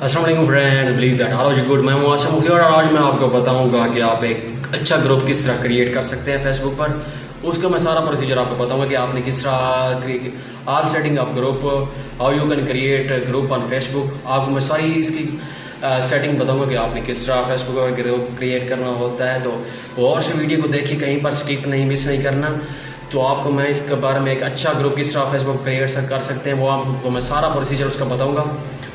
अस्सलाम वालेकुम friends, believe that all is good. मैं हूं आसिम मुफ्ती और आज मैं आपको बताऊंगा कि आप एक अच्छा ग्रुप किस तरह क्रिएट कर सकते हैं फेसबुक पर। उसका मैं सारा प्रोसीजर आपको बताऊंगा कि आपने किस तरह all setting of group, how you can create group on Facebook. आपको मैं सारी इसकी सेटिंग बताऊंगा कि आपने किस तरह फेसबुक पर ग्रुप क्रिएट करना होता है। तो और से वीडियो को देखिए, कहीं पर स्किप नहीं, मिस नहीं करना। तो आपको मैं इसके बारे में एक अच्छा ग्रुप किस तरह फेसबुक क्रिएट कर सकते हैं वो आपको मैं सारा प्रोसीजर उसका बताऊंगा।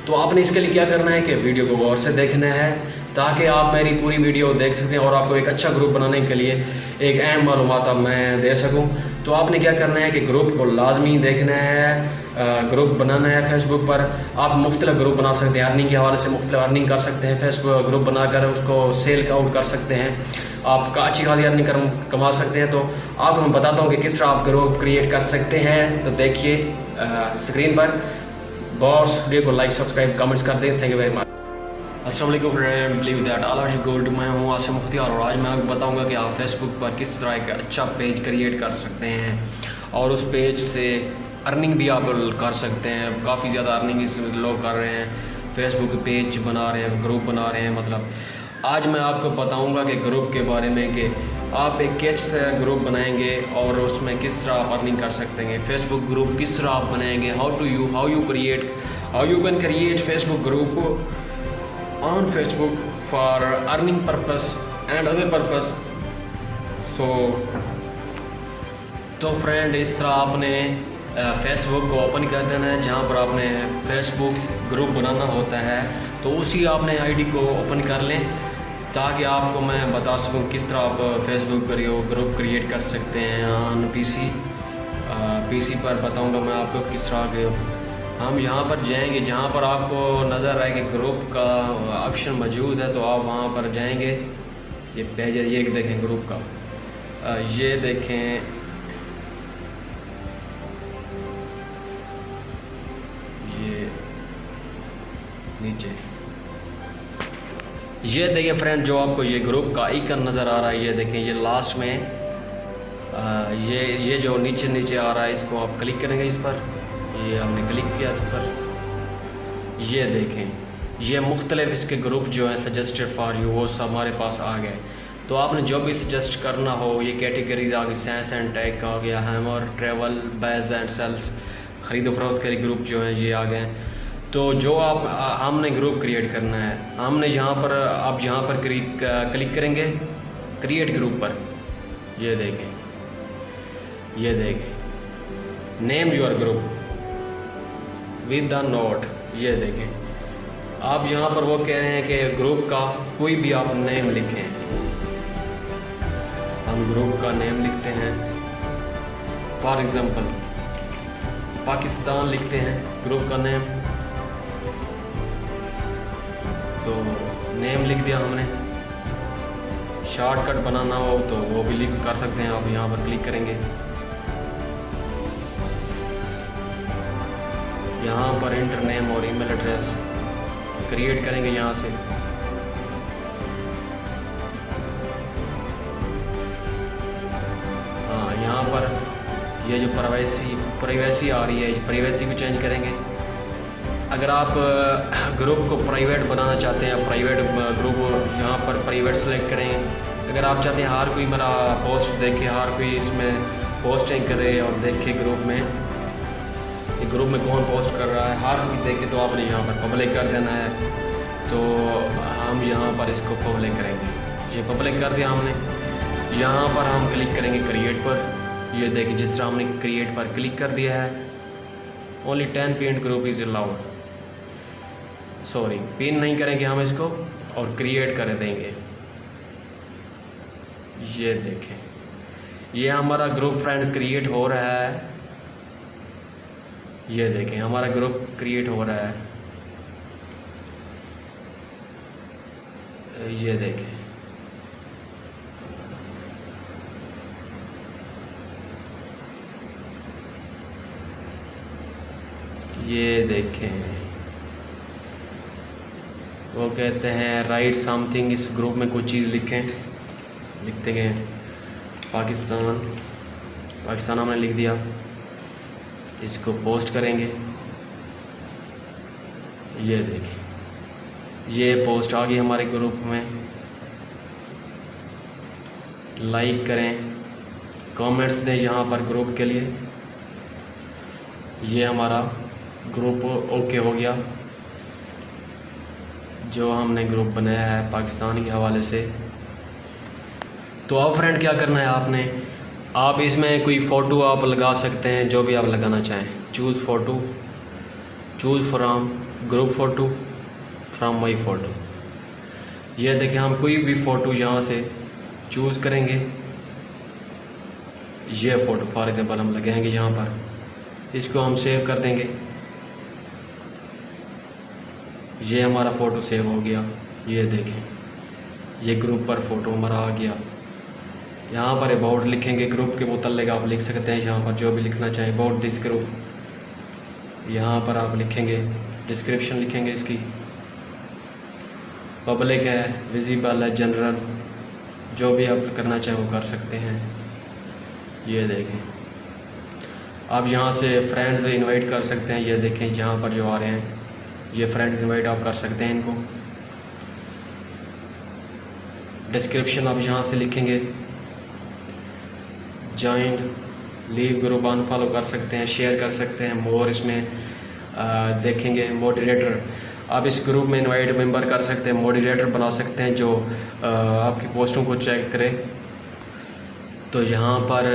तो आपने इसके लिए क्या करना है कि वीडियो को गौर से देखना है ताकि आप मेरी पूरी वीडियो देख सकते हैं और आपको एक अच्छा ग्रुप बनाने के लिए एक अहम मालूमात मैं दे सकूं। तो आपने क्या करना है कि ग्रुप को लाजमी देखना है, ग्रुप बनाना है फेसबुक पर। आप मुख्तलिफ ग्रुप बना सकते हैं, अर्निंग के हवाले से मुख्तलिफ अर्निंग कर सकते हैं। फेसबुक ग्रुप बनाकर उसको सेल आउट कर सकते हैं, आप अच्छी खासी अर्निंग कमा सकते हैं। तो आपको मैं बताता हूँ कि किस तरह आप ग्रुप क्रिएट कर सकते हैं। तो देखिए स्क्रीन पर, बॉस वीडियो को लाइक सब्सक्राइब कमेंट्स कर दें। Thank you very much. अस्सलाम वालेकुम friend, believe that all is good. मैं हूँ आसिम मुफ्ती और आज मैं आपको बताऊंगा कि आप फेसबुक पर किस तरह एक अच्छा पेज क्रिएट कर सकते हैं और उस पेज से अर्निंग भी आप कर सकते हैं। काफ़ी ज़्यादा अर्निंग इस लोग कर रहे हैं, फेसबुक पेज बना रहे हैं, ग्रुप बना रहे हैं। मतलब आज मैं आपको बताऊंगा कि ग्रुप के बारे में कि आप एक कैसे ग्रुप बनाएंगे और उसमें किस तरह आप अर्निंग कर सकते हैं। फेसबुक ग्रुप किस तरह आप बनाएंगे, how you can create Facebook group on Facebook for earning purpose and other purpose. तो फ्रेंड, इस तरह आपने फेसबुक को ओपन कर देना है जहाँ पर आपने फेसबुक ग्रुप बनाना होता है। तो उसी आपने आईडी को ओपन कर लें ताकि आपको मैं बता सकूं किस तरह आप फेसबुक ग्रुप क्रिएट कर सकते हैं ऑन पीसी पर बताऊंगा मैं आपको किस तरह ग्रुप। हम यहाँ पर जाएंगे जहाँ पर आपको नज़र आए कि ग्रुप का ऑप्शन मौजूद है, तो आप वहाँ पर जाएंगे। ये पेज है, ये देखें ग्रुप का, ये देखें, ये नीचे ये देखिए फ्रेंड, जो आपको ये ग्रुप का आइकन नज़र आ रहा है, ये देखें, ये लास्ट में ये जो नीचे आ रहा है, इसको आप क्लिक करेंगे इस पर। ये हमने क्लिक किया इस पर, ये देखें, ये मुख्तलिफ इसके ग्रुप जो है सजेस्टेड फॉर यू वो सब हमारे पास आ गए। तो आपने जो भी सजेस्ट करना हो, ये कैटेगरीज आ गई, साइंस एंड टेक आ गया, hammer, travel, buys and sales, ख़रीद फरोख्त के ग्रुप जो हैं ये आ गए। तो जो हमने ग्रुप क्रिएट करना है, हमने यहाँ पर आप यहाँ पर क्लिक करेंगे क्रिएट ग्रुप पर। ये देखें, name your group with the note. ये देखें, आप यहाँ पर वो कह रहे हैं कि ग्रुप का कोई भी आप नेम लिखें। हम ग्रुप का नेम लिखते हैं, फॉर एग्जांपल पाकिस्तान लिखते हैं ग्रुप का नेम। तो नेम लिख दिया हमने। शॉर्टकट बनाना हो तो वो भी लिख कर सकते हैं, आप यहाँ पर क्लिक करेंगे, यहाँ पर इंटर नेम और ईमेल एड्रेस क्रिएट करेंगे यहाँ से। हाँ, यहाँ पर ये जो प्राइवेसी आ रही है, प्राइवेसी को चेंज करेंगे। अगर आप ग्रुप को प्राइवेट बनाना चाहते हैं, प्राइवेट ग्रुप यहाँ पर प्राइवेट सेलेक्ट करें। अगर आप चाहते हैं हर कोई मेरा पोस्ट देखे, हर कोई इसमें पोस्टिंग करे और देखे ग्रुप में, ये ग्रुप में कौन पोस्ट कर रहा है, हर कोई देखे, तो आपने यहाँ पर पब्लिक कर देना है। तो हम यहाँ पर इसको पब्लिक करेंगे, ये पब्लिक कर दिया हमने। यहाँ पर हम क्लिक करेंगे क्रिएट पर। ये देखिए, जिस तरह हमने क्रिएट पर क्लिक कर दिया है, only 10 pin group is allowed. Sorry, pin नहीं करेंगे हम इसको और क्रिएट कर देंगे। ये देखें, ये हमारा ग्रुप फ्रेंड्स क्रिएट हो रहा है। ये देखें, हमारा ग्रुप क्रिएट हो रहा है। ये देखें, ये देखें, वो कहते हैं राइट समथिंग, इस ग्रुप में कुछ चीज़ लिखते हैं। पाकिस्तान हमने लिख दिया, इसको पोस्ट करेंगे। ये देखिए, ये पोस्ट आ गई हमारे ग्रुप में, लाइक करें, कमेंट्स दें यहाँ पर ग्रुप के लिए। ये हमारा ग्रुप ओके हो गया, जो हमने ग्रुप बनाया है पाकिस्तान के हवाले से। तो अब फ्रेंड क्या करना है आपने, आप इसमें कोई फ़ोटो आप लगा सकते हैं, जो भी आप लगाना चाहें। Choose photo, choose from group photo, from my photo. ये देखें, हम कोई भी फ़ोटो यहाँ से चूज़ करेंगे। ये फ़ोटो फॉर एग्ज़ाम्पल हम लगाएंगे यहाँ पर, इसको हम सेव कर देंगे। ये हमारा फ़ोटो सेव हो गया। ये देखें, ये ग्रुप पर फ़ोटो हमारा आ गया। यहाँ पर अबाउट लिखेंगे, ग्रुप के मुतल्लिक़ आप लिख सकते हैं यहाँ पर जो भी लिखना चाहें, अबाउट दिस ग्रुप। यहाँ पर आप लिखेंगे, डिस्क्रिप्शन लिखेंगे इसकी, पब्लिक है, विजिबल है, जनरल, जो भी आप करना चाहें वो कर सकते हैं। ये देखें, आप यहाँ से फ्रेंड्स इनवाइट कर सकते हैं। ये देखें यहाँ पर जो आ रहे हैं, ये फ्रेंड इनवाइट आप कर सकते हैं इनको। डिस्क्रिप्शन आप यहाँ से लिखेंगे, जॉइन, लीव ग्रुप, अनफॉलो कर सकते हैं, शेयर कर सकते हैं। मोर इसमें देखेंगे, मॉडरेटर, आप इस ग्रुप में इनवाइट मेंबर कर सकते हैं, मॉडरेटर बना सकते हैं जो आपकी पोस्टों को चेक करे। तो यहाँ पर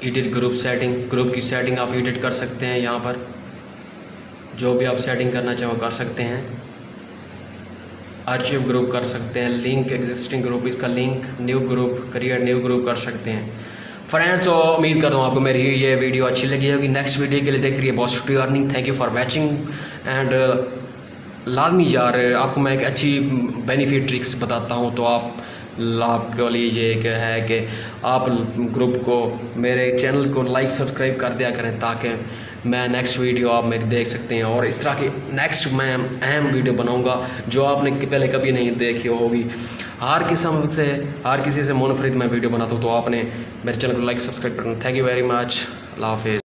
एडिट ग्रुप सेटिंग, ग्रुप की सेटिंग आप एडिट कर सकते हैं। यहाँ पर जो भी आप सेटिंग करना चाहो कर सकते हैं। आर्चिव ग्रुप कर सकते हैं, लिंक एग्जिस्टिंग ग्रुप, इसका link, new group, create new group कर सकते हैं। फ्रेंड्स, तो उम्मीद करता हूँ आपको मेरी ये वीडियो अच्छी लगी होगी। नेक्स्ट वीडियो के लिए देख रही है positive earning. Thank you for watching and लाजमी यार आपको मैं एक अच्छी बेनिफिट ट्रिक्स बताता हूँ, तो आप लाभ के लिए ये है कि आप ग्रुप को, मेरे चैनल को लाइक सब्सक्राइब कर दिया करें, ताकि मैं नेक्स्ट वीडियो आप मेरी देख सकते हैं। और इस तरह की नेक्स्ट मैं अहम वीडियो बनाऊंगा जो आपने पहले कभी नहीं देखी होगी। हर किसी से मुनफरिद मैं वीडियो बनाता हूँ, तो आपने मेरे चैनल को लाइक सब्सक्राइब करना। Thank you very much. अल्लाह हाफिज़।